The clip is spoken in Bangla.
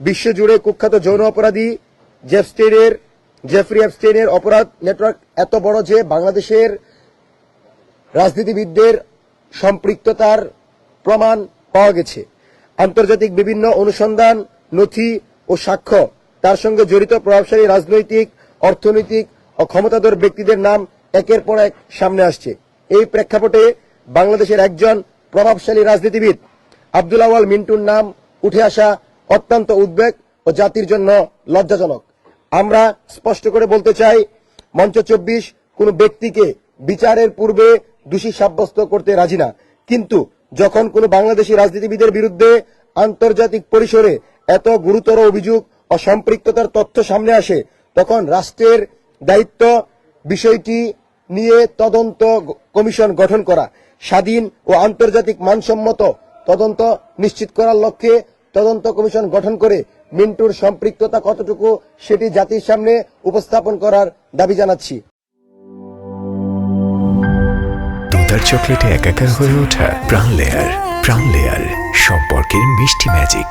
বিশ্বজুড়ে কুখ্যাত যৌন অপরাধী জেফরি এপস্টেইনের অপরাধ নেটওয়ার্ক এত বড় যে বাংলাদেশের রাজনীতিবিদদের সম্পৃক্ততার প্রমাণ পাওয়া গেছে। আন্তর্জাতিক বিভিন্ন অনুসন্ধান, নথি ও সাক্ষ্য তার সঙ্গে জড়িত প্রভাবশালী রাজনৈতিক, অর্থনৈতিক ও ক্ষমতাধর ব্যক্তিদের নাম একের পর এক সামনে আসছে। এই প্রেক্ষাপটে বাংলাদেশের একজন প্রভাবশালী রাজনীতিবিদ আব্দুল আউয়াল মিন্টুর নাম উঠে আসা অত্যন্ত উদ্বেগ ও জাতির জন্য লজ্জাজনক। আমরা স্পষ্ট করে বলতে চাই, মঞ্চ 24 কোন ব্যক্তিকে বিচারের পূর্বে দোষী সাব্যস্ত করতে রাজি না, কিন্তু যখন কোন বাংলাদেশী রাজনীতিবিদের বিরুদ্ধে আন্তর্জাতিক পরিসরে এত গুরুতর অভিযোগ ও সম্পৃক্ততার তথ্য সামনে আসে, তখন রাষ্ট্রের দায়িত্ব বিষয়টি নিয়ে তদন্ত কমিশন গঠন করা, স্বাধীন ও আন্তর্জাতিক মানসম্মত তদন্ত নিশ্চিত করার লক্ষ্যে তদন্ত কমিশন গঠন করে মিন্টুর সম্পৃক্ততা কতটুকু সেটি জাতির সামনে উপস্থাপন করার দাবি জানাচ্ছি। দুধার চকলেটে একাকার হয়ে ওঠা প্রাণ লেয়ার সম্পর্কের মিষ্টি ম্যাজিক।